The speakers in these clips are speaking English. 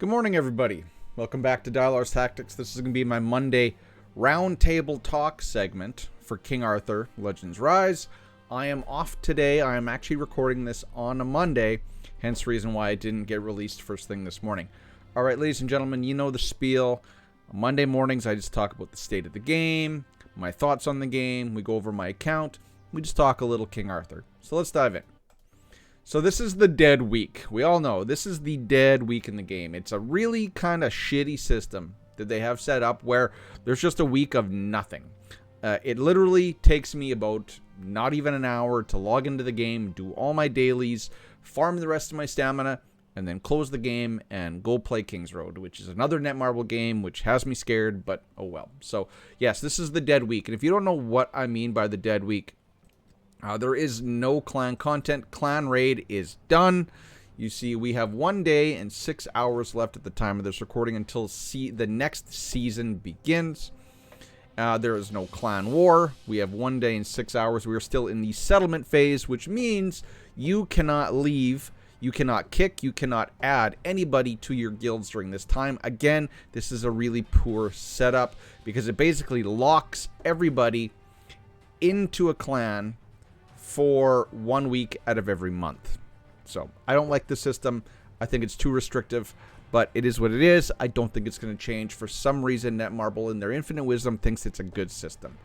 Good morning, everybody. Welcome back to Dialar's Tactics. This is going to be my Monday roundtable talk segment for King Arthur Legends Rise. I am off today. I am actually recording this on a Monday, hence the reason why it didn't get released first thing this morning. All right, ladies and gentlemen, you know the spiel. Monday mornings, I just talk about the state of the game, my thoughts on the game. We go over my account. We just talk a little King Arthur. So let's dive in. So this is the dead week. We all know this is the dead week in the game. It's a really kind of shitty system that they have set up where there's just a week of nothing. It literally takes me about not even an hour to log into the game, do all my dailies, farm the rest of my stamina, and then close the game and go play King's Road, which is another Netmarble game, which has me scared, but oh well. So yes, this is the dead week. And if you don't know what I mean by the dead week, there is no clan content. Clan raid is done. You see, we have 1 day and 6 hours left at the time of this recording until the next season begins. There is no clan war. We have 1 day and 6 hours. We are still in the settlement phase, which means you cannot leave, you cannot kick, you cannot add anybody to your guilds during this time. Again, this is a really poor setup because it basically locks everybody into a clan for 1 week out of every month. So I don't like the system. I think it's too restrictive, but it is what it is. I don't think it's going to change. For some reason, Netmarble in their infinite wisdom thinks it's a good system.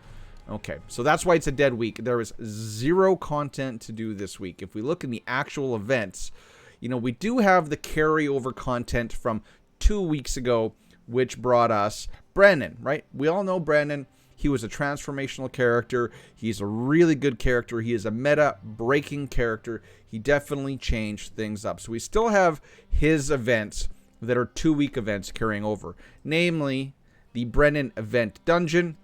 Okay, so that's why it's a dead week. There is zero content to do this week. If we look in the actual events, you know, we do have the carryover content from 2 weeks ago, which brought us Brennan, right? We all know Brennan. He was a transformational character. He's a really good character. He is a meta-breaking character. He definitely changed things up. So we still have his events that are 2-week events carrying over. Namely, the Brennan event dungeon,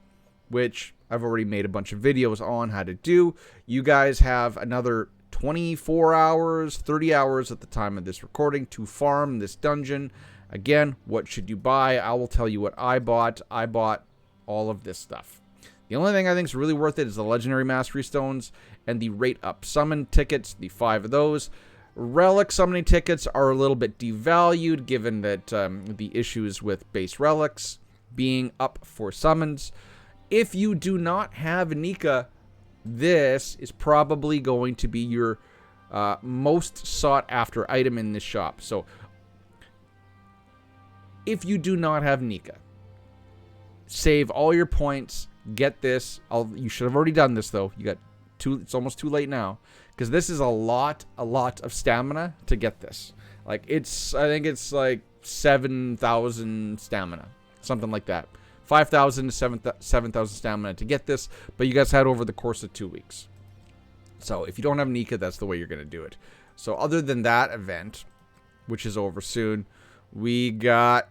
which I've already made a bunch of videos on how to do. You guys have another 24 hours, 30 hours at the time of this recording to farm this dungeon. Again, what should you buy? I will tell you what I bought. I bought all of this stuff. The only thing I think is really worth it is the Legendary Mastery Stones and the Rate Up Summon tickets, the 5 of those. Relic summoning tickets are a little bit devalued given that the issues with base relics being up for summons. If you do not have Nika, this is probably going to be your most sought after item in this shop. So if you do not have Nika, save all your points, get this. You should have already done this though. You got it's almost too late now because this is a lot of stamina to get this. Like I think it's like 7,000 stamina, something like that. 5,000 to 7,000 stamina to get this, but you guys had over the course of 2 weeks. So if you don't have Nika, that's the way you're going to do it. So other than that event, which is over soon, we got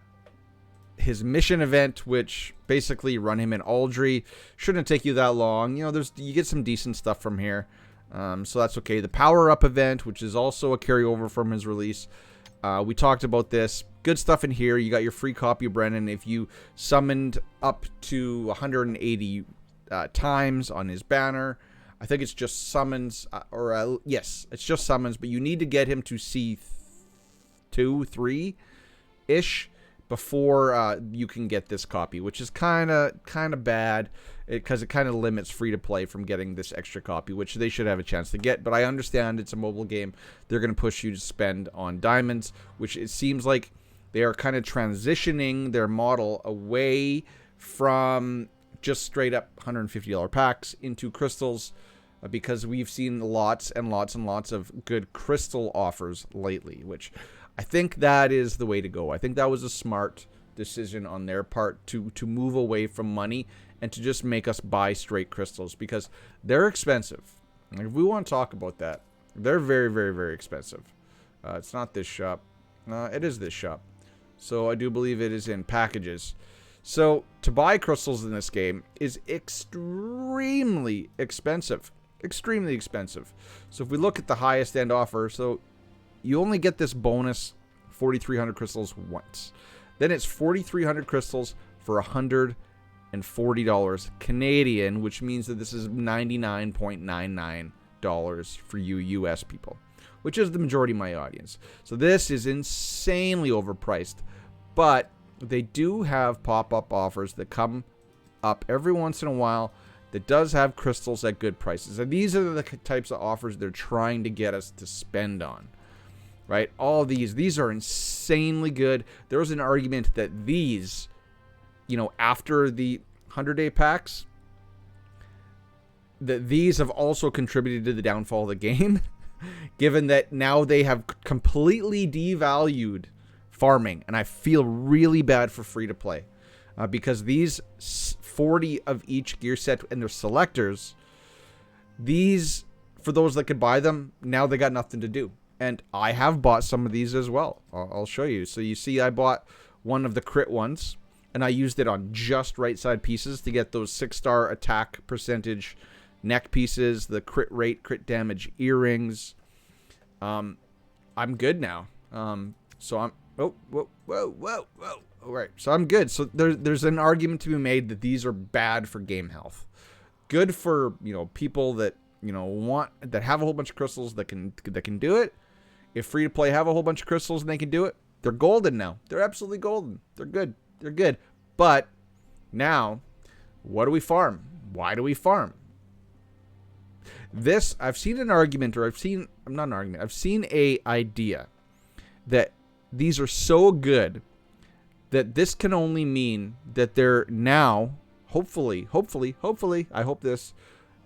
his mission event, which basically run him in Aldry. Shouldn't take you that long. You know, you get some decent stuff from here. So that's okay. The Power Up event, which is also a carryover from his release. We talked about this. Good stuff in here. You got your free copy of Brennan if you summoned up to 180 times on his banner. I think it's just summons, yes, it's just summons, but you need to get him to C2, 3-ish before you can get this copy, which is kind of bad because it kind of limits free to play from getting this extra copy, which they should have a chance to get. But I understand it's a mobile game. They're going to push you to spend on diamonds, which it seems like they are kind of transitioning their model away from just straight up $150 packs into crystals, because we've seen lots and lots and lots of good crystal offers lately, which I think that is the way to go. I think that was a smart decision on their part to move away from money and to just make us buy straight crystals because they're expensive. Like, if we want to talk about that, they're very, very, very expensive. It's not this shop. It is this shop. So I do believe it is in packages. So to buy crystals in this game is extremely expensive. Extremely expensive. So if we look at the highest end offer, so you only get this bonus 4,300 crystals once. Then it's 4,300 crystals for $140 Canadian, which means that this is $99.99 for you US people. which is the majority of my audience. So this is insanely overpriced, but they do have pop-up offers that come up every once in a while that does have crystals at good prices. And these are the types of offers they're trying to get us to spend on, right? All these are insanely good. There was an argument that these, you know, after the 100-day packs, that these have also contributed to the downfall of the game, given that now they have completely devalued farming. And I feel really bad for free-to-play. Because these 40 of each gear set and their selectors, these, for those that could buy them, now they got nothing to do. And I have bought some of these as well. I'll show you. So you see I bought one of the crit ones, and I used it on just right side pieces to get those 6-star attack percentage neck pieces, the crit rate, crit damage earrings. I'm good now. So I'm... Oh, whoa. All right, so I'm good. So there's an argument to be made that these are bad for game health. Good for, you know, people that, you know, that have a whole bunch of crystals that can do it. If free to play have a whole bunch of crystals and they can do it, they're golden now. They're absolutely golden. They're good. They're good. But now, what do we farm? Why do we farm? This, I've seen an argument, or I've seen a idea that these are so good that this can only mean that they're now, hopefully, I hope this,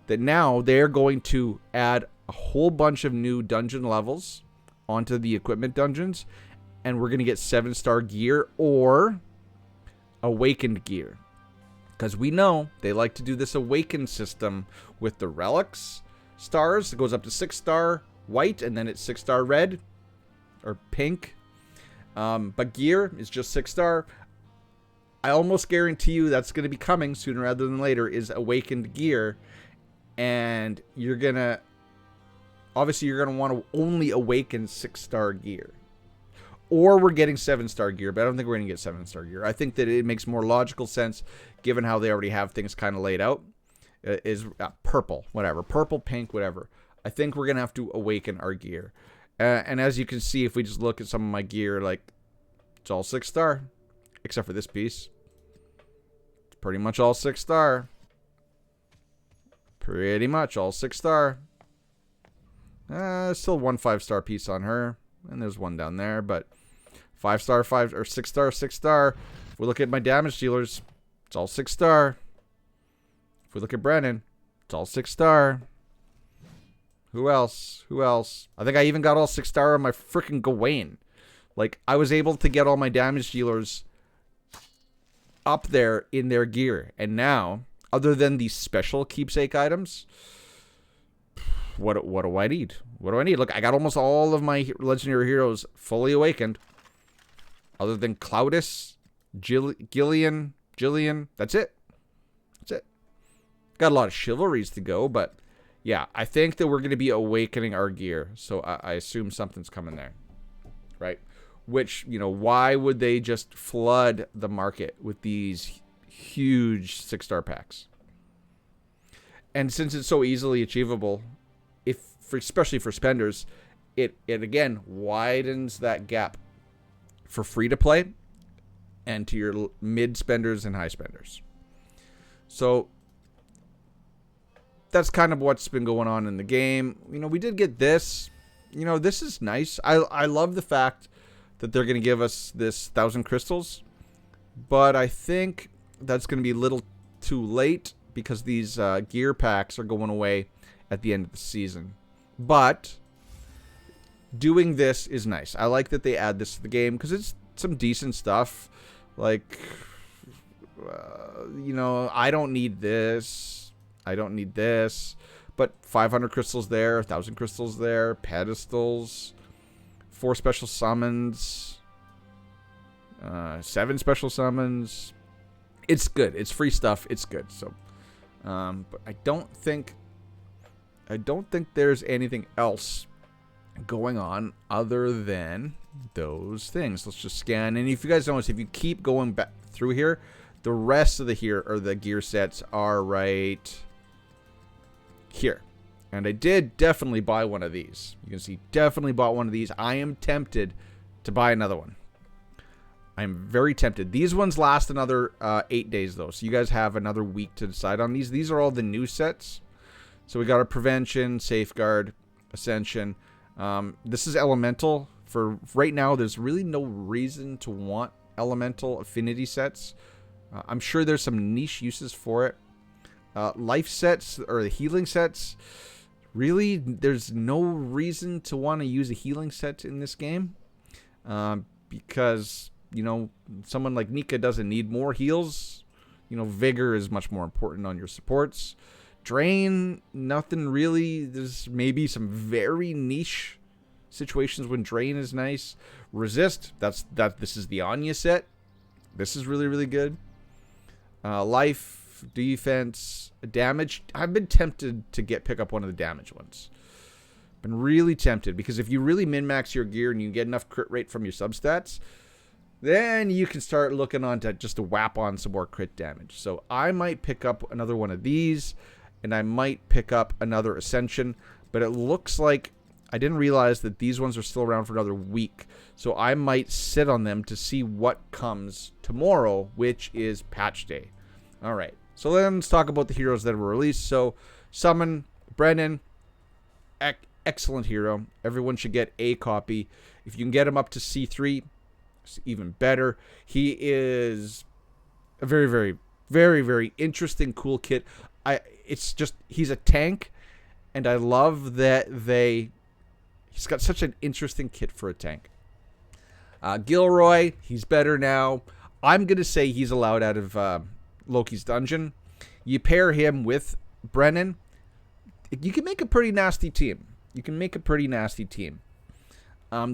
that now they're going to add a whole bunch of new dungeon levels onto the equipment dungeons, and we're going to get 7-star gear or awakened gear. Because we know they like to do this awakened system with the relics stars. It goes up to 6-star white, and then it's 6-star red or pink. But gear is just 6-star. I almost guarantee you that's going to be coming sooner rather than later, is awakened gear. And you're going to... Obviously, you're going to want to only awaken 6-star gear. Or we're getting 7-star gear, but I don't think we're going to get 7-star gear. I think that it makes more logical sense, given how they already have things kind of laid out, is purple, whatever. Purple, pink, whatever. I think we're going to have to awaken our gear. And as you can see, if we just look at some of my gear, like, it's all 6-star. Except for this piece. It's pretty much all 6-star. Pretty much all 6-star. Still one 5-star piece on her. And there's one down there, but 5-star, 5 or 6-star, 6-star. If we look at my damage dealers, it's all 6-star. If we look at Brennan, it's all 6-star. Who else? I think I even got all 6-star on my freaking Gawain. Like, I was able to get all my damage dealers up there in their gear. And now, other than these special keepsake items, what do I need? What do I need? Look, I got almost all of my legendary heroes fully awakened. Other than Cloudus, Gillian. That's it. Got a lot of chivalries to go, but... yeah, I think that we're going to be awakening our gear. So I assume something's coming there. Right? Which, you know, why would they just flood the market with these huge 6-star packs? And since it's so easily achievable, especially for spenders, it again widens that gap for free to play and to your mid spenders and high spenders. So... that's kind of what's been going on in the game. You know, we did get this. You know, this is nice. I love the fact that they're going to give us this 1,000 crystals. But I think that's going to be a little too late because these gear packs are going away at the end of the season. But doing this is nice. I like that they add this to the game because it's some decent stuff. Like, you know, I don't need this. But 500 crystals there, 1,000 crystals there, pedestals, 4 special summons, 7 special summons. It's good. It's free stuff. It's good. So, but I don't think there's anything else going on other than those things. Let's just scan. And if you guys notice, if you keep going back through here, the rest of the gear sets are right here. And I did definitely buy one of these. You can see, definitely bought one of these. I am tempted to buy another one. I'm very tempted. These ones last another 8 days, though. So you guys have another week to decide on these. These are all the new sets. So we got a Prevention, Safeguard, Ascension. This is Elemental. For right now, there's really no reason to want Elemental affinity sets. I'm sure there's some niche uses for it. Life sets, or the healing sets. Really, there's no reason to want to use a healing set in this game. Because, you know, someone like Nika doesn't need more heals. You know, Vigor is much more important on your supports. Drain, nothing really. There's maybe some very niche situations when Drain is nice. Resist, this is the Anya set. This is really, really good. Life, defense, damage. I've been tempted to pick up one of the damage ones. Been really tempted, because if you really min-max your gear and you get enough crit rate from your substats, then you can start looking on to just to whap on some more crit damage. So I might pick up another one of these, and I might pick up another Ascension, but it looks like I didn't realize that these ones are still around for another week. So I might sit on them to see what comes tomorrow, which is patch day. All right. So then let's talk about the heroes that were released. So Summon, Brennan, excellent hero. Everyone should get a copy. If you can get him up to C3, it's even better. He is a very, very, very, very interesting, cool kit. He's a tank, and I love that he's got such an interesting kit for a tank. Gilroy, he's better now. I'm going to say he's allowed out of Loki's dungeon. You pair him with Brennan, you can make a pretty nasty team. They're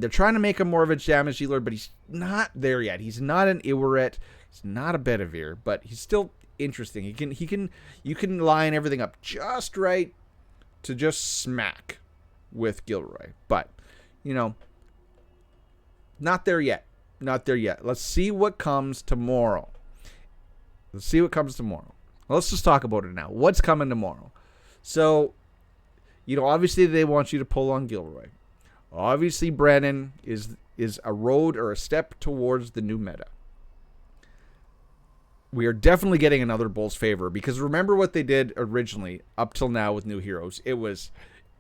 trying to make him more of a damage dealer, but he's not there yet. He's not an Iwaret. He's not a Bedivere, but he's still interesting. You can line everything up just right to just smack with Gilroy. But, you know, not there yet. Let's see what comes tomorrow. Let's just talk about it now. What's coming tomorrow? So, you know, obviously they want you to pull on Gilroy. Obviously Brennan is a road or a step towards the new meta. We are definitely getting another Bull's Favor, because remember what they did originally up till now with new heroes. It was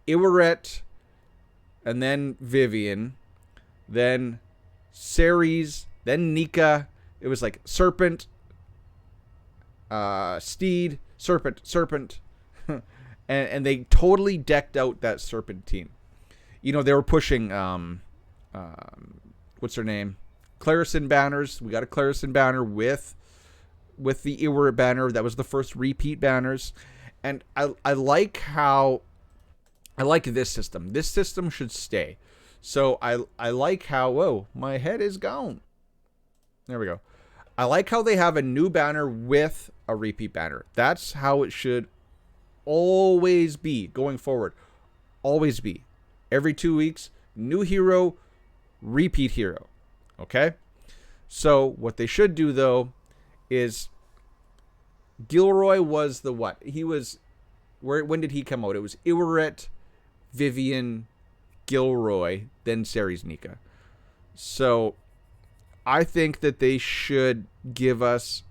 Iwaret, and then Vivian, then Ceres, then Nika. It was like Serpent, Steed, Serpent. and they totally decked out that Serpent team. You know, they were pushing, what's her name? Clarison banners. We got a Clarison banner with the Iwaret banner. That was the first repeat banners. And I like this system. This system should stay. So I like how, whoa, my head is gone. There we go. I like how they have a new banner with a repeat banner. That's how it should always be going forward. Always be. Every 2 weeks, new hero, repeat hero. Okay? So what they should do, though, is Gilroy was the what? He was, when did he come out? It was Iwaret, Vivian, Gilroy, then Ceres, Nika. So I think that they should give us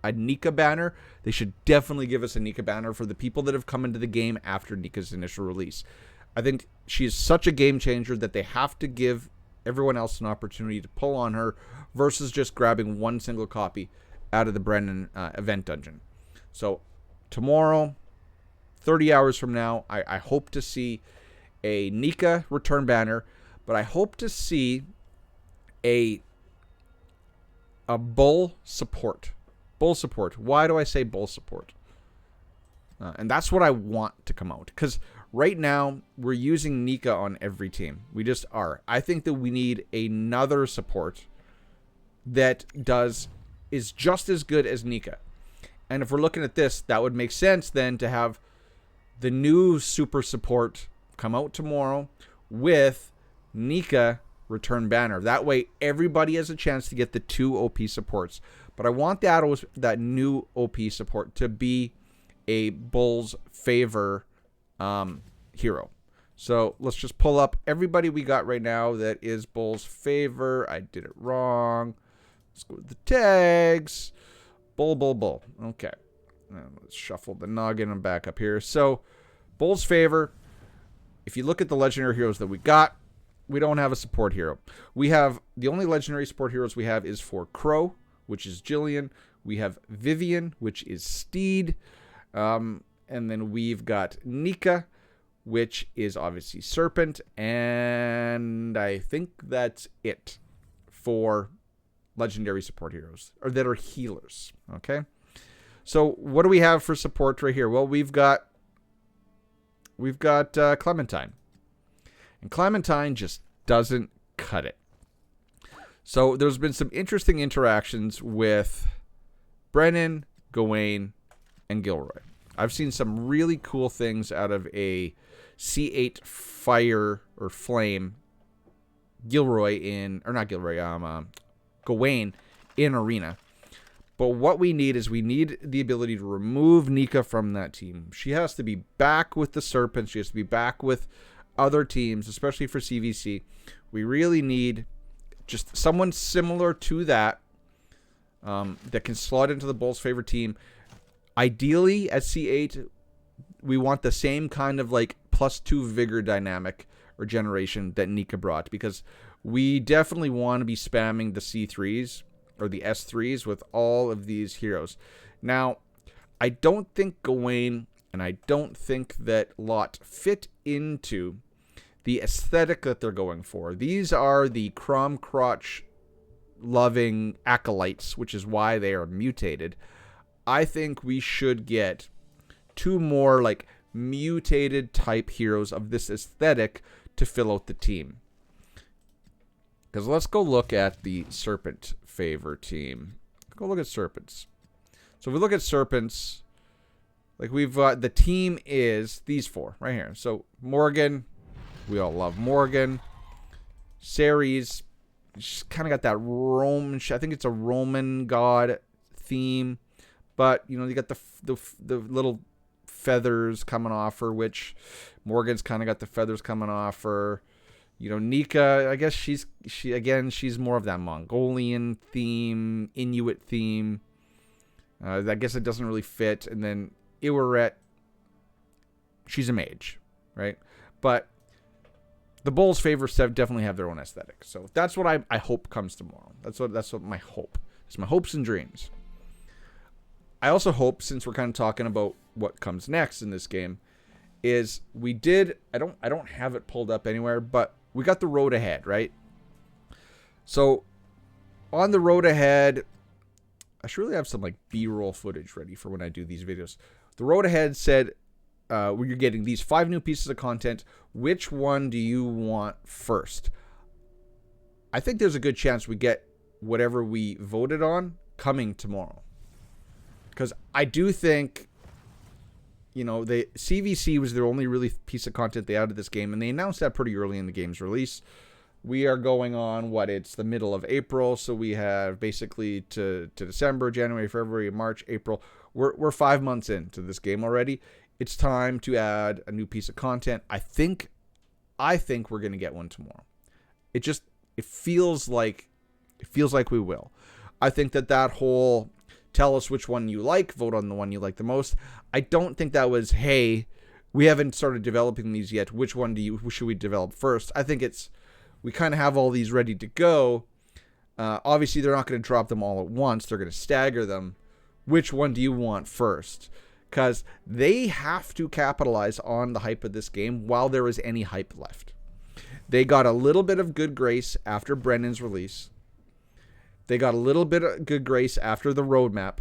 a Nika banner. They should definitely give us a Nika banner for the people that have come into the game after Nika's initial release. I think she is such a game changer that they have to give everyone else an opportunity to pull on her versus just grabbing one single copy out of the Brennan event dungeon. So tomorrow, 30 hours from now, I hope to see a Nika return banner, but I hope to see a Bull support. Bull support. Why do I say Bull support? And that's what I want to come out. Because right now, we're using Nika on every team. We just are. I think that we need another support that is just as good as Nika. And if we're looking at this, that would make sense then to have the new super support come out tomorrow with Nika return banner. That way, everybody has a chance to get the 2 OP supports. But I want that new OP support to be a Bull's Favor hero. So let's just pull up everybody we got right now that is Bull's favor. I did it wrong. Let's go with the tags. Bull. Okay. Let's shuffle the noggin and back up here. So Bull's favor. If you look at the legendary heroes that we got, we don't have a support hero. We have the only legendary support heroes we have is for Crow, which is Jillian. We have Vivian, which is Steed. And then we've got Nika, which is obviously Serpent. And I think that's it for legendary support heroes, or that are healers. Okay. So what do we have for support right here? Well, we've got Clementine. And Clementine just doesn't cut it. So there's been some interesting interactions with Brennan, Gawain, and Gilroy. I've seen some really cool things out of a C8 fire or flame Gawain in Arena. But what we need is the ability to remove Nika from that team. She has to be back with the Serpents. She has to be back with other teams, especially for CVC. We really need just someone similar to that that can slot into the Bulls' favorite team. Ideally, at C8, we want the same kind of like +2 vigor dynamic or generation that Nika brought, because we definitely want to be spamming the C3s or the S3s with all of these heroes. Now, I don't think Gawain and I don't think that Lot fit into the aesthetic that they're going for. These are the crom crotch loving acolytes, which is why they are mutated. I think we should get 2 more like mutated type heroes of this aesthetic to fill out the team. Because let's go look at the Serpent favor team. Go look at Serpents. So if we look at Serpents, like we've the team is these 4 right here. So Morgan, we all love Morgan. Ceres, she's kind of got that Roman, I think it's a Roman god theme. But, you know, you got the little feathers coming off her, which Morgan's kind of got the feathers coming off her. You know, Nika, I guess she's more of that Mongolian theme, Inuit theme. I guess it doesn't really fit. And then Iwaret, she's a mage, right? But the Bulls' favorites definitely have their own aesthetic. So that's what I hope comes tomorrow. That's what my hope. It's my hopes and dreams. I also hope, since we're kind of talking about what comes next in this game, is I don't have it pulled up anywhere, but we got the road ahead, right? So on the road ahead, I should really have some like B-roll footage ready for when I do these videos. The road ahead said, you're getting these 5 new pieces of content. Which one do you want first? I think there's a good chance we get whatever we voted on coming tomorrow. Because I do think, you know, the CVC was their only really piece of content they added this game, and they announced that pretty early in the game's release. We are going on, it's the middle of April, so we have basically to December, January, February, March, April. We're 5 months into this game already. It's time to add a new piece of content. I think we're going to get one tomorrow. It feels like we will. I think that whole tell us which one you like, vote on the one you like the most. I don't think that was, hey, we haven't started developing these yet. Which one should we develop first? I think we kind of have all these ready to go. Obviously, they're not going to drop them all at once. They're going to stagger them. Which one do you want first? Because they have to capitalize on the hype of this game while there is any hype left. They got a little bit of good grace after Brennan's release. They got a little bit of good grace after the roadmap.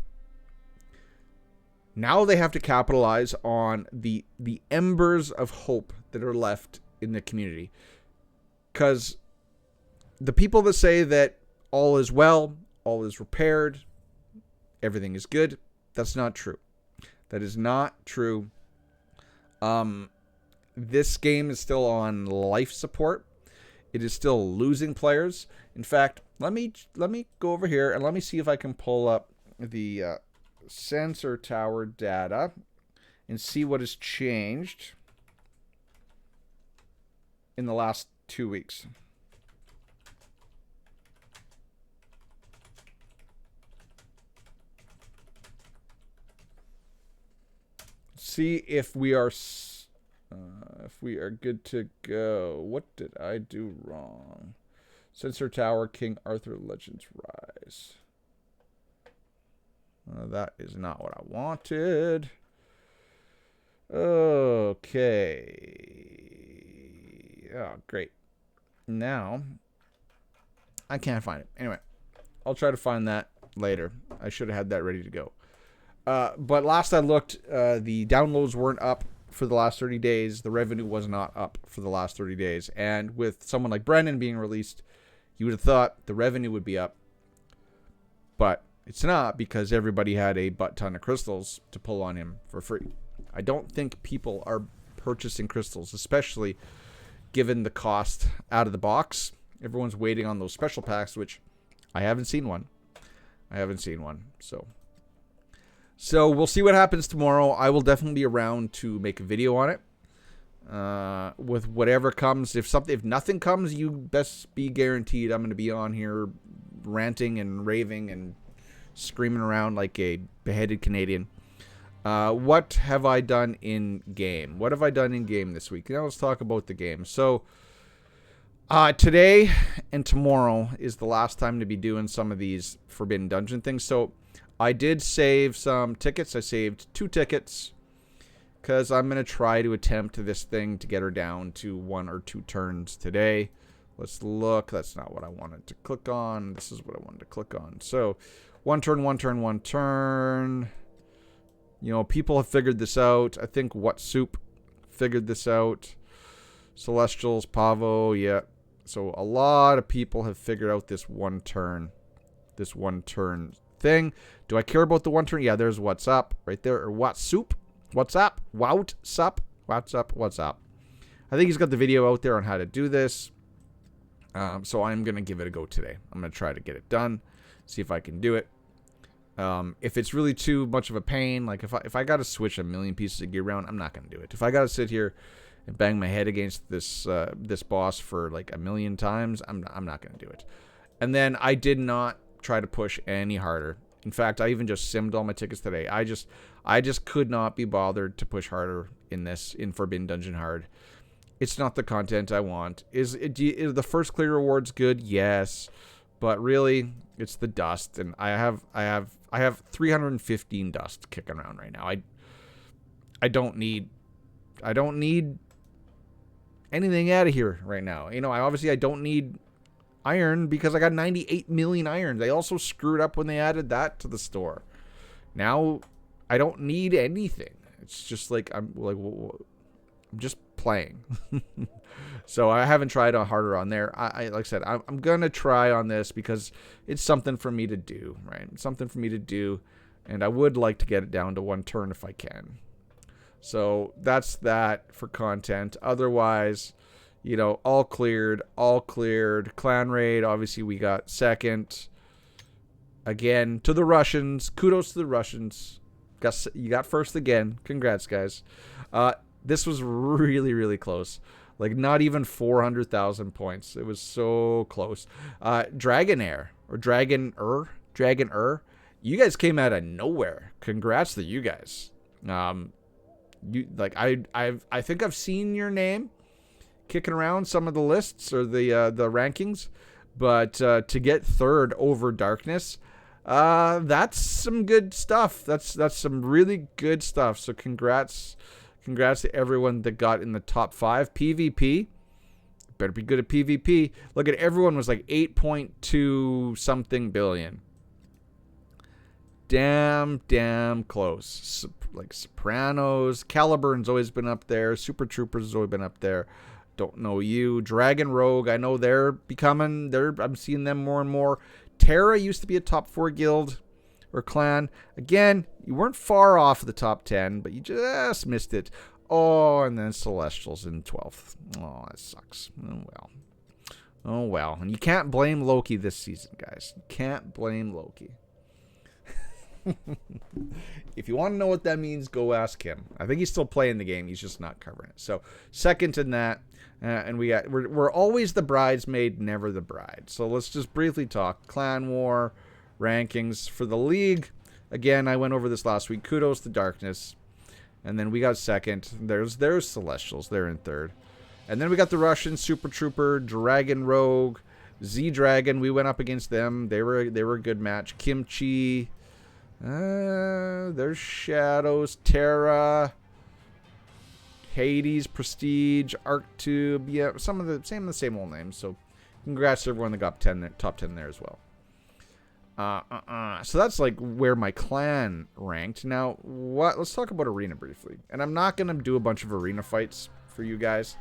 Now they have to capitalize on the embers of hope that are left in the community. Because the people that say that all is well, all is repaired, everything is good, that's not true. That is not true. This game is still on life support. It is still losing players. In fact, let me go over here and let me see if I can pull up the sensor tower data and see what has changed. in the last 2 weeks. See if we are good to go. What did I do wrong? Sensor Tower, King Arthur Legends Rise. That is not what I wanted. Okay. Oh, great. Now, I can't find it. Anyway, I'll try to find that later. I should have had that ready to go. But last I looked, the downloads weren't up for the last 30 days. The revenue was not up for the last 30 days. And with someone like Brennan being released, you would have thought the revenue would be up. But it's not, because everybody had a butt ton of crystals to pull on him for free. I don't think people are purchasing crystals, especially given the cost out of the box. Everyone's waiting on those special packs, which I haven't seen one. So we'll see what happens tomorrow. I will definitely be around to make a video on it. With whatever comes. If nothing comes, you best be guaranteed I'm going to be on here ranting and raving and screaming around like a beheaded Canadian. What have I done in game? What have I done in game this week? Now let's talk about the game. So today and tomorrow is the last time to be doing some of these Forbidden Dungeon things. So I did save some tickets. I saved 2 tickets because I'm going to try to attempt this thing to get her down to 1 or 2 turns today. Let's look. That's not what I wanted to click on. This is what I wanted to click on. So 1 turn, 1 turn, 1 turn. You know, people have figured this out. I think What Soup figured this out. Celestials, Pavo, yeah. So a lot of people have figured out this 1 turn. This 1 turn thing. Do I care about the 1 turn? Yeah, there's What's Up right there. Or What Soup? What's up? Wout sup? What's up? What's up? I think he's got the video out there on how to do this. So I'm going to give it a go today. I'm going to try to get it done. See if I can do it. If it's really too much of a pain, like if I got to switch a million pieces of gear around, I'm not going to do it. If I got to sit here and bang my head against this this boss for like a million times, I'm not going to do it. And then I did not try to push any harder. In fact, I even just simmed all my tickets today. I just could not be bothered to push harder in Forbidden Dungeon Hard. It's not the content I want. Is the first clear rewards good? Yes, but really, it's the dust, and I have 315 dust kicking around right now. I don't need anything out of here right now. You know, I don't need iron because I got 98 million iron. They also screwed up when they added that to the store. Now I don't need anything. It's just like I'm just playing. So I haven't tried harder on there. I like I said, I'm gonna try on this because it's something for me to do, right? It's something for me to do, and I would like to get it down to 1 turn if I can. So that's that for content. Otherwise, you know, all cleared. Clan raid, obviously we got second. Again, to the Russians. Kudos to the Russians. You got first again. Congrats, guys. This was really, really close. Like, not even 400,000 points. It was so close. Dragonair, or Dragoner. You guys came out of nowhere. Congrats to you guys. I think I've seen your name kicking around some of the lists or the rankings, but to get third over Darkness, that's some good stuff. That's some really good stuff. So congrats to everyone that got in the top 5. PvP, better be good at PvP. Look at everyone was like 8.2 something billion. Damn close. Like Sopranos, Caliburn's always been up there. Super Troopers has always been up there. Don't know you. Dragon Rogue, I know I'm seeing them more and more. Terra used to be a top 4 guild or clan. Again, you weren't far off the top 10, but you just missed it. Oh, and then Celestials in 12th. Oh, that sucks. Oh well. And you can't blame Loki this season, guys. You can't blame Loki. If you want to know what that means, go ask him. I think he's still playing the game. He's just not covering it. So second in that, and we're always the bridesmaid, never the bride. So let's just briefly talk Clan War rankings for the league. Again, I went over this last week. Kudos to Darkness, and then we got second. There's Celestials. They're in third, and then we got the Russian Super Trooper, Dragon Rogue, Z Dragon. We went up against them. They were a good match. Kimchi. There's Shadows, Terra, Hades, Prestige, ArcTube. Yeah, some of the same old names. So, congrats to everyone that got top 10 there as well. So that's like where my clan ranked. Now, let's talk about arena briefly. And I'm not gonna do a bunch of arena fights for you guys.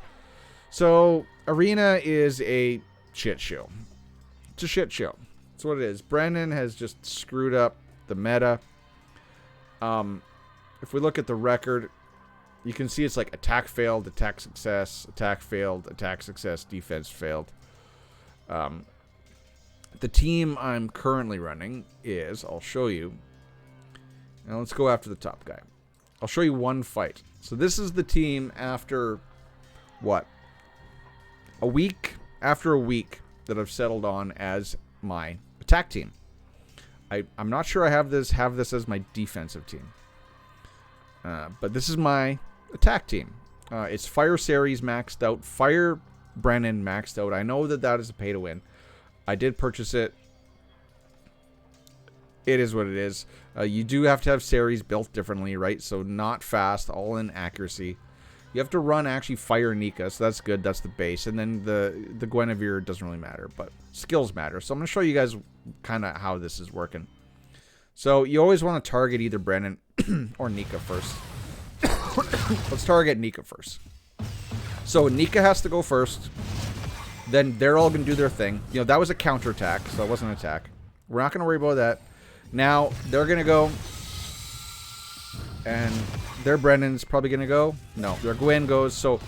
So, arena is a shit show. It's a shit show. That's what it is. Brennan has just screwed up the meta. If we look at the record, you can see it's like attack failed, attack success, attack failed, attack success, defense failed. The team I'm currently running is, I'll show you. Now let's go after the top guy. I'll show you one fight. So this is the team after what? A week after a week that I've settled on as my attack team. I'm not sure I have this as my defensive team. But this is my attack team. It's Fire Series maxed out. Fire Brennan maxed out. I know that is a pay to win. I did purchase it. It is what it is. You do have to have Series built differently, right? So not fast, all in accuracy. You have to run actually Fire Nika, so that's good. That's the base. And then the Guinevere doesn't really matter, but skills matter. So I'm going to show you guys kind of how this is working. So you always want to target either Brennan or Nika first. Let's target Nika first. So Nika has to go first. Then they're all going to do their thing. You know, that was a counterattack, so it wasn't an attack. We're not going to worry about that. Now, they're going to go. And their Brennan's probably going to go. No, their Gwen goes. So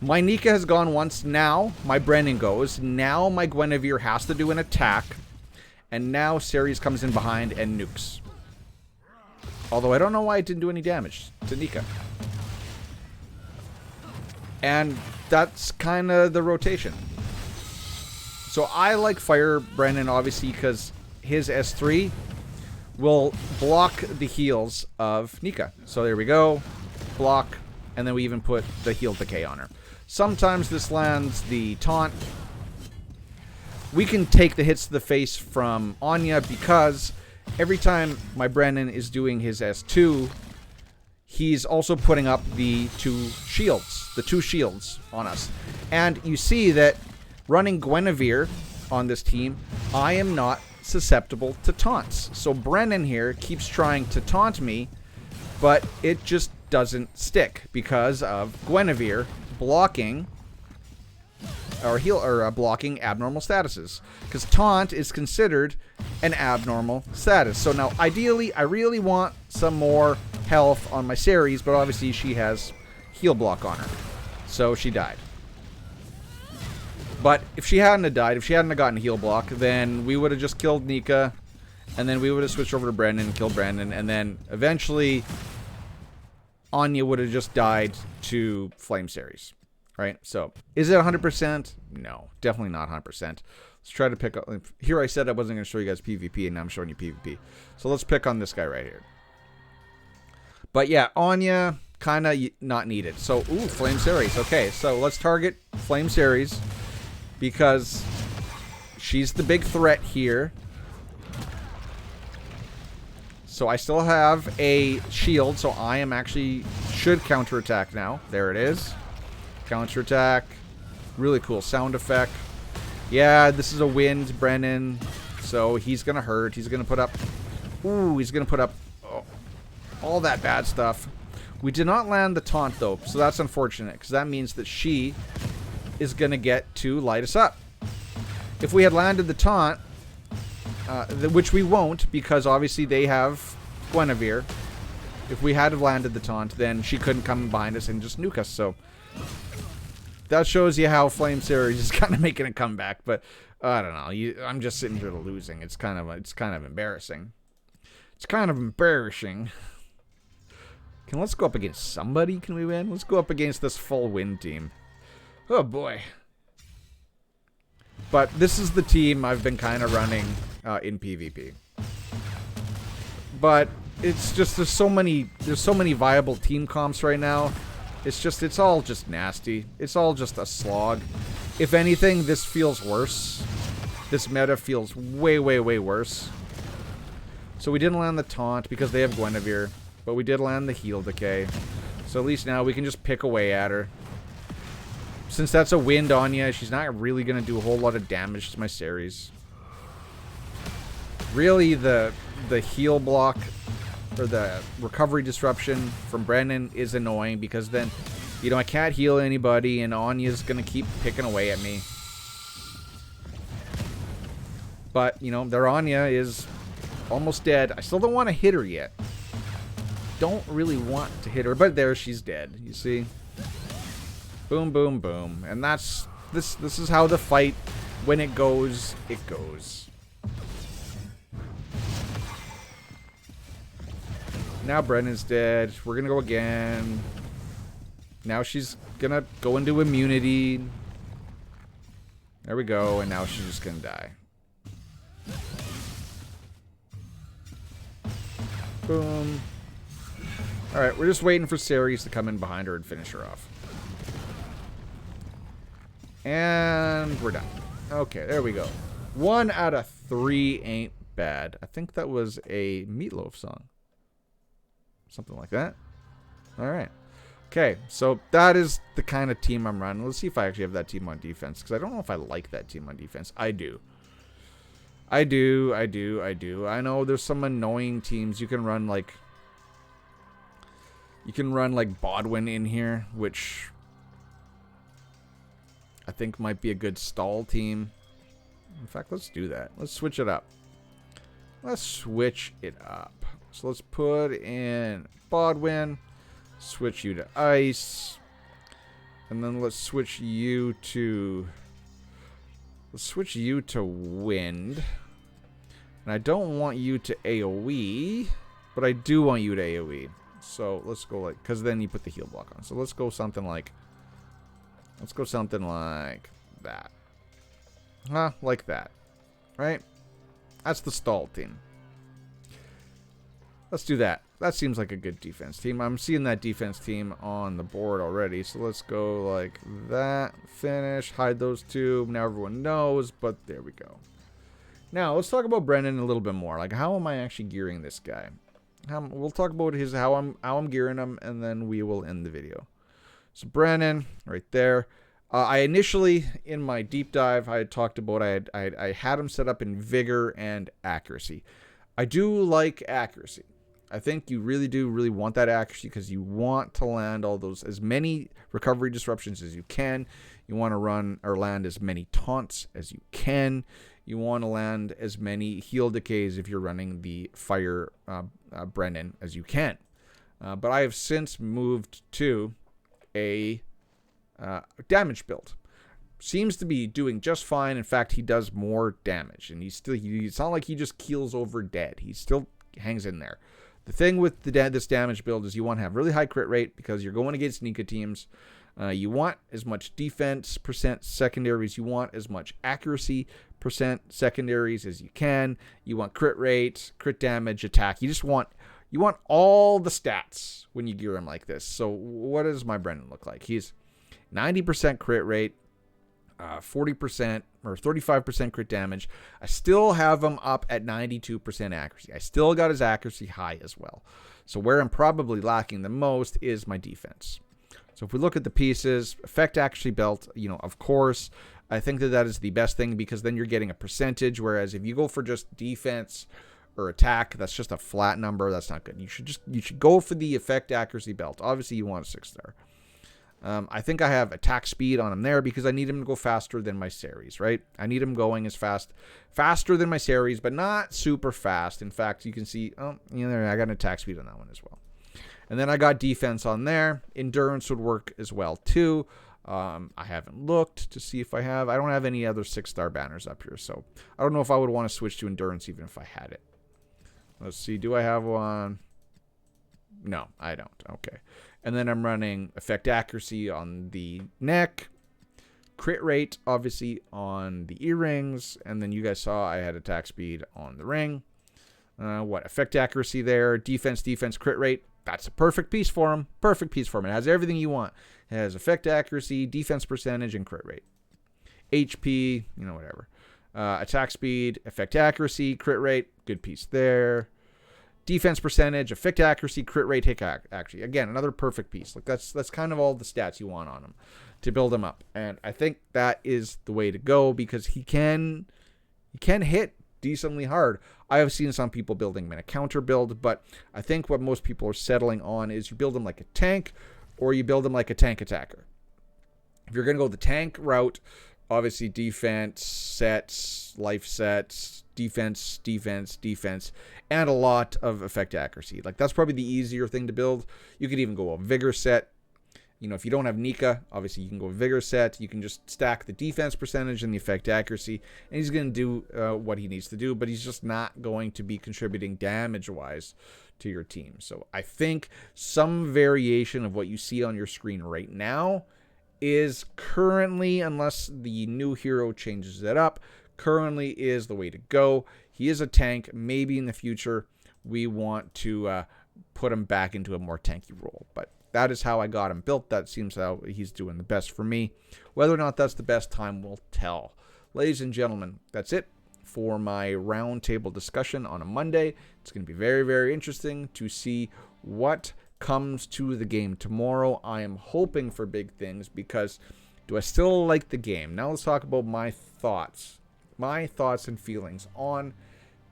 my Nika has gone once. Now my Brennan goes. Now my Guinevere has to do an attack. And now Ceres comes in behind and nukes. Although I don't know why it didn't do any damage to Nika. And that's kind of the rotation. So I like Fire Brennan, obviously, because his S3 will block the heals of Nika. So there we go. Block. And then we even put the heal decay on her. Sometimes this lands the taunt. We can take the hits to the face from Anya because every time my Brennan is doing his S2, he's also putting up the two shields on us. And you see that running Guinevere on this team, I am not susceptible to taunts. So Brennan here keeps trying to taunt me, but it just doesn't stick because of Guinevere blocking blocking abnormal statuses, because taunt is considered an abnormal status. So now ideally I really want some more health on my Ceres, but obviously she has heal block on her, so she died. But if she hadn't have died, if she hadn't have gotten heal block, then we would have just killed Nika, and then we would have switched over to Brennan and killed Brennan, and then eventually Anya would have just died to Flame Ceres. Right? So, is it 100%? No, definitely not 100%. Let's try to pick up. Here I said I wasn't going to show you guys PvP, and now I'm showing you PvP. So let's pick on this guy right here. But yeah, Anya, kind of not needed. So, ooh, Flame Ceres. Okay, so let's target Flame Ceres because she's the big threat here. So I still have a shield, so I am actually should counterattack now. There it is. Counterattack. Really cool sound effect. Yeah, this is a wind, Brennan. So he's going to hurt. He's going to put up... Ooh, he's going to put up all that bad stuff. We did not land the taunt, though. So that's unfortunate, because that means that she is going to get to light us up. If we had landed the taunt, which we won't, because obviously they have Guinevere. If we had landed the taunt, then she couldn't come behind us and just nuke us. So that shows you how Flame Ceres is kind of making a comeback. But I don't know. I'm just sitting here losing. It's kind of embarrassing. It's kind of embarrassing. Let's go up against somebody. Can we win? Let's go up against this full win team. Oh boy. But this is the team I've been kind of running in PvP. But it's just there's so many viable team comps right now. It's all just nasty. It's all just a slog. If anything, this feels worse. This meta feels way, way, way worse. So we didn't land the taunt because they have Guinevere, but we did land the heal decay. So at least now we can just pick away at her. Since that's a wind Anya, she's not really going to do a whole lot of damage to my Ceres. Really, the heal block or the recovery disruption from Brennan is annoying because then, you know, I can't heal anybody and Anya's going to keep picking away at me. But, you know, their Anya is almost dead. I still don't want to hit her yet. Don't really want to hit her, but there she's dead. You see? Boom, boom, boom. And that's this is how the fight, when it goes, it goes. Now Brennan's dead. We're gonna go again. Now she's gonna go into immunity. There we go, and now she's just gonna die. Boom. Alright, we're just waiting for Ceres to come in behind her and finish her off. And we're done. Okay, there we go. 1 out of 3 ain't bad. I think that was a Meatloaf song. Something like that. Alright. Okay, so that is the kind of team I'm running. Let's see if I actually have that team on defense, because I don't know if I like that team on defense. I do. I know there's some annoying teams. You can run like Bodwin in here, which I think might be a good stall team. In fact, let's do that. Let's switch it up. So let's put in Bodwin, switch you to Ice, and then let's switch you to Wind. And I don't want you to AoE, but I do want you to AoE. So let's go like, because then you put the heal block on. So let's go something like that. Like that. Right? That's the stall team. Let's do that. That seems like a good defense team. I'm seeing that defense team on the board already. So let's go like that. Finish. Hide those two. Now everyone knows, but there we go. Now, let's talk about Brennan a little bit more. Like, how am I actually gearing this guy? We'll talk about how I'm gearing him, and then we will end the video. So Brennan, right there. I initially, in my deep dive, I had talked about I had him set up in vigor and accuracy. I do like accuracy. I think you really want that accuracy because you want to land as many recovery disruptions as you can. You want to run or land as many taunts as you can. You want to land as many heal decays if you're running the fire Brennan as you can. But I have since moved to a damage build. Seems to be doing just fine. In fact, he does more damage. And it's not like he just keels over dead. He still hangs in there. The thing with this damage build is you want to have really high crit rate because you're going against Nika teams. You want as much defense % secondaries. You want as much accuracy % secondaries as you can. You want crit rate, crit damage, attack. You want all the stats when you gear him like this. So what does my Brennan look like? He's 90% crit rate, 40% or 35% crit damage. I still have him up at 92% accuracy. I still got his accuracy high as well. So where I'm probably lacking the most is my defense. So if we look at the pieces, effect accuracy belt, of course, I think that is the best thing because then you're getting a percentage. Whereas if you go for just defense or attack, that's just a flat number. That's not good. You should go for the effect accuracy belt. Obviously, you want a 6-star. I think I have attack speed on him there because I need him to go faster than my Ceres, right? I need him going as faster than my Ceres, but not super fast. In fact, you can see, I got an attack speed on that one as well. And then I got defense on there. Endurance would work as well too. I haven't looked to see if I don't have any other 6-star banners up here. So I don't know if I would want to switch to endurance even if I had it. Let's see. Do I have one? No, I don't. Okay. And then I'm running effect accuracy on the neck, crit rate, obviously, on the earrings. And then you guys saw I had attack speed on the ring. Effect accuracy there, defense, crit rate. That's a perfect piece for him. Perfect piece for him. It has everything you want. It has effect accuracy, defense percentage, and crit rate. HP, whatever. Attack speed, effect accuracy, crit rate. Good piece there. Defense percentage, effect accuracy, crit rate, hit accuracy. Again, another perfect piece. Like that's kind of all the stats you want on him to build him up. And I think that is the way to go because he can hit decently hard. I have seen some people building him in a counter build, but I think what most people are settling on is you build him like a tank or you build him like a tank attacker. If you're going to go the tank route, obviously defense, sets, life sets, defense, and a lot of effect accuracy. Like that's probably the easier thing to build. You could even go a vigor set. If you don't have Nika, obviously you can go vigor set. You can just stack the defense percentage and the effect accuracy, and he's going to do what he needs to do, but he's just not going to be contributing damage-wise to your team. So I think some variation of what you see on your screen right now is currently, unless the new hero changes it up, currently is the way to go. He is a tank. Maybe in the future we want to put him back into a more tanky role, but that is how I got him built. That seems how he's doing the best for me. Whether or not that's the best, time will tell. Ladies and gentlemen, that's it for my roundtable discussion on a Monday. It's going to be very, very interesting to see what comes to the game tomorrow. I am hoping for big things because do I still like the game? Now let's talk about my thoughts and feelings on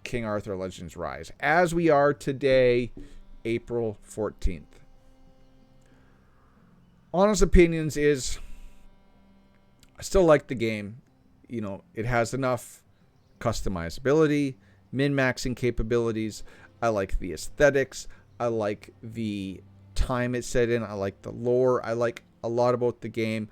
King Arthur Legends Rise as we are today, April 14th. Honest opinions is I still like the game. It has enough customizability, min-maxing capabilities. I like the aesthetics. I like the time it's set in. I like the lore. I like a lot about the game.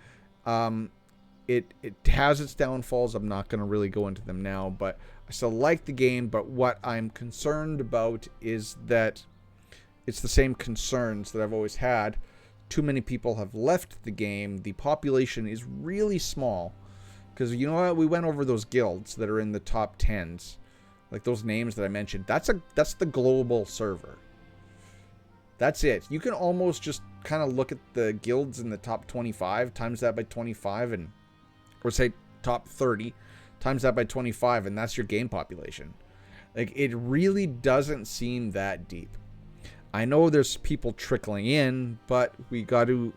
It has its downfalls. I'm not going to really go into them now, but I still like the game. But what I'm concerned about is that it's the same concerns that I've always had. Too many people have left the game. The population is really small. Because you know what? We went over those guilds that are in the top 10s. Like those names that I mentioned. That's the global server. That's it. You can almost just kind of look at the guilds in the top 25, times that by 25, or say top 30, times that by 25, and that's your game population. Like, it really doesn't seem that deep. I know there's people trickling in, but we got to,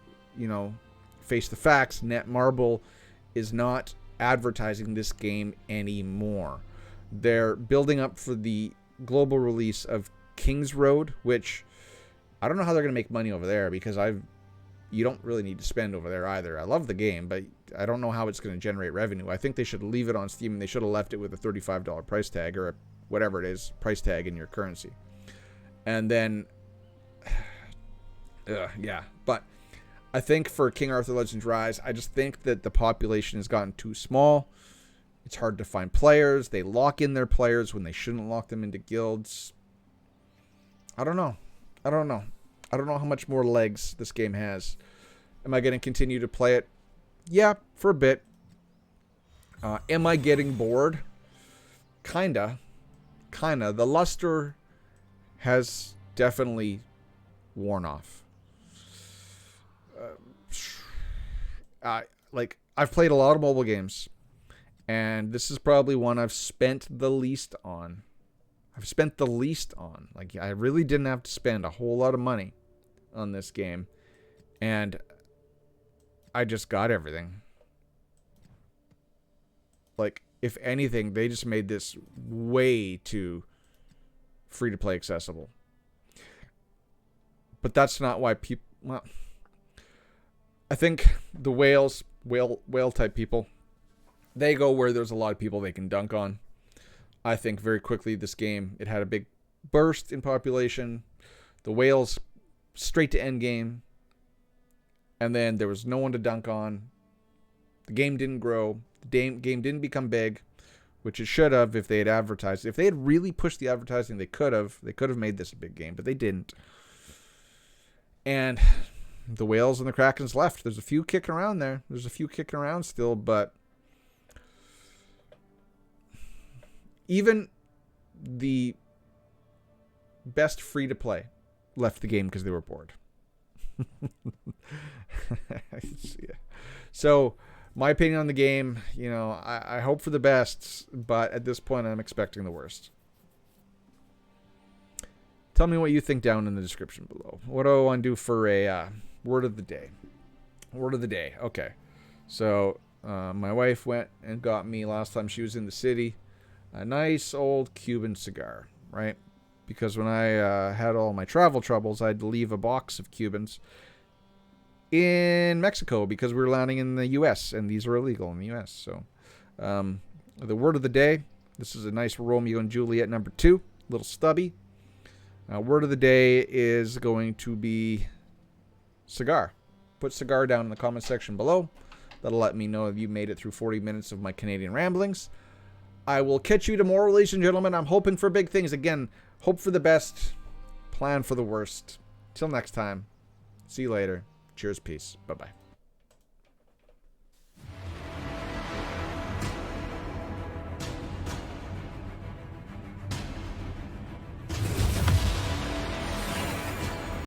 face the facts. Netmarble is not advertising this game anymore. They're building up for the global release of King's Road, which I don't know how they're going to make money over there because you don't really need to spend over there either. I love the game, but I don't know how it's going to generate revenue. I think they should leave it on Steam and they should have left it with a $35 price tag or whatever it is, price tag in your currency. And then but I think for King Arthur Legends Rise, I just think that the population has gotten too small. It's hard to find players. They lock in their players when they shouldn't lock them into guilds. I don't know how much more legs this game has. Am I going to continue to play it? Yeah, for a bit. Am I getting bored? Kinda. The luster has definitely worn off. I've played a lot of mobile games, and this is probably one I've spent the least on. Like, I really didn't have to spend a whole lot of money on this game, and I just got everything. Like, if anything, they just made this way too free-to-play accessible. But that's not why people... Well, I think the whale-type people, they go where there's a lot of people they can dunk on. I think very quickly this game, it had a big burst in population. The whales straight to end game. And then there was no one to dunk on. The game didn't grow. The game didn't become big. which it should have if they had advertised. If they had really pushed the advertising, they could have. They could have made this a big game, but they didn't. And the Whales and the Krakens left. There's a few kicking around there. There's a few kicking around still, but even the best free-to-play left the game because they were bored. So, my opinion on the game, you know, I hope for the best, but at this point, I'm expecting the worst. Tell me what you think down in the description below. What do I want to do for a word of the day? Word of the day. Okay. So, my wife went and got me last time she was in the city a nice old Cuban cigar, right? Because when I had all my travel troubles, I had to leave a box of Cubans in Mexico because we were landing in the U.S. and these are illegal in the U.S. So, the word of the day. This is a nice Romeo and Juliet number 2, little stubby. Word of the day is going to be cigar. Put cigar down in the comment section below. That'll let me know if you made it through 40 minutes of my Canadian ramblings. I will catch you tomorrow, ladies and gentlemen. I'm hoping for big things. Again, hope for the best, plan for the worst. Till next time, see you later. Cheers, peace. Bye-bye.